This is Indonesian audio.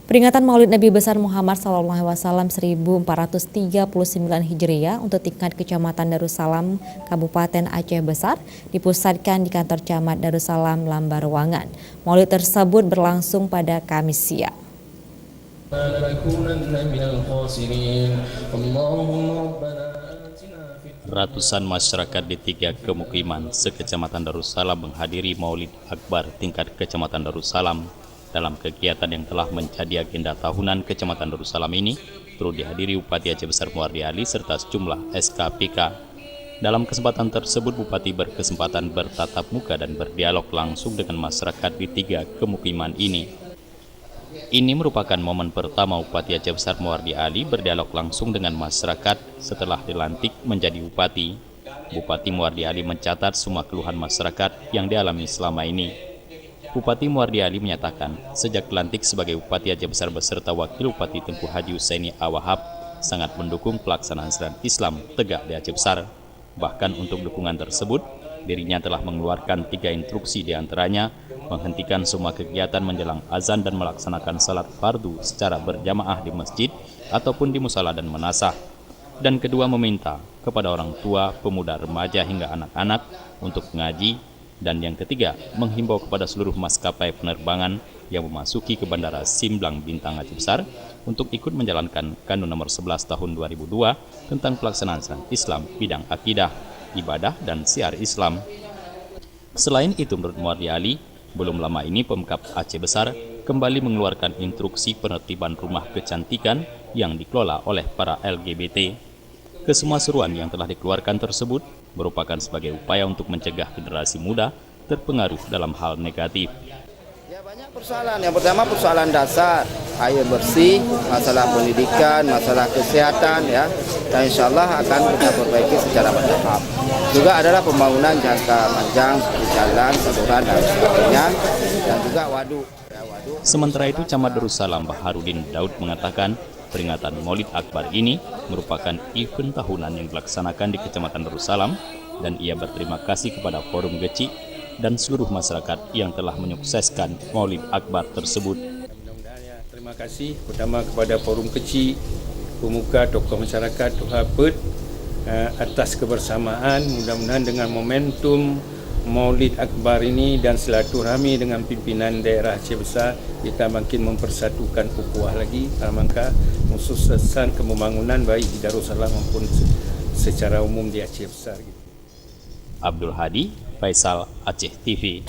Peringatan Maulid Nabi Besar Muhammad SAW 1439 Hijriah untuk tingkat Kecamatan Darussalam, Kabupaten Aceh Besar dipusatkan di kantor Camat Darussalam, Lambaruangan. Maulid tersebut berlangsung pada Kamis siang. Ratusan masyarakat di 3 kemukiman sekecamatan Darussalam menghadiri Maulid Akbar tingkat Kecamatan Darussalam. Dalam kegiatan yang telah menjadi agenda tahunan Kecamatan Darussalam ini, turut dihadiri Bupati Aceh Besar Muardi Ali serta sejumlah SKPK. Dalam kesempatan tersebut, Bupati berkesempatan bertatap muka dan berdialog langsung dengan masyarakat di 3 kemukiman ini. Ini merupakan momen pertama Bupati Aceh Besar Muardi Ali berdialog langsung dengan masyarakat setelah dilantik menjadi Bupati. Bupati Muardi Ali mencatat semua keluhan masyarakat yang dialami selama ini. Bupati Muardi Ali menyatakan, sejak dilantik sebagai Bupati Aceh Besar beserta Wakil Bupati Tengku Haji Husaini Awahab sangat mendukung pelaksanaan syariat Islam tegak di Aceh Besar. Bahkan untuk dukungan tersebut, dirinya telah mengeluarkan 3 instruksi diantaranya menghentikan semua kegiatan menjelang azan dan melaksanakan salat fardu secara berjamaah di masjid ataupun di musala dan menasah. Dan kedua, meminta kepada orang tua, pemuda, remaja hingga anak-anak untuk mengaji. Dan yang ketiga, menghimbau kepada seluruh maskapai penerbangan yang memasuki ke Bandara Simblang Bintang Aceh Besar untuk ikut menjalankan Kanun nomor 11 tahun 2002 tentang pelaksanaan syariat Islam bidang akidah, ibadah, dan syiar Islam. Selain itu, menurut Muardi Ali, belum lama ini Pemkab Aceh Besar kembali mengeluarkan instruksi penertiban rumah kecantikan yang dikelola oleh para LGBT. Kesemua seruan yang telah dikeluarkan tersebut merupakan sebagai upaya untuk mencegah generasi muda terpengaruh dalam hal negatif. Ya, banyak persoalan. Yang pertama persoalan dasar, air bersih, masalah pendidikan, masalah kesehatan, ya. Dan insya Allah akan kita perbaiki secara bertahap. Juga adalah pembangunan jangka panjang seperti jalan, saluran, dan sebagainya, dan juga waduk. Sementara itu, Camat Darussalam Baharudin Daud mengatakan, peringatan Maulid Akbar ini merupakan event tahunan yang dilaksanakan di Kecamatan Darussalam dan ia berterima kasih kepada Forum Geci dan seluruh masyarakat yang telah menyukseskan Maulid Akbar tersebut. Terima kasih pertama kepada Forum Geci, pemuka, tokoh masyarakat, Tuhabet atas kebersamaan. Mudah-mudahan dengan momentum Maulid Akbar ini dan silaturahmi dengan pimpinan daerah Aceh Besar, kita makin mempersatukan ukhuwah lagi dalam rangka mensukseskan pembangunan baik di Darussalam maupun secara umum di Aceh Besar. Abdul Hadi, Faisal, Aceh TV.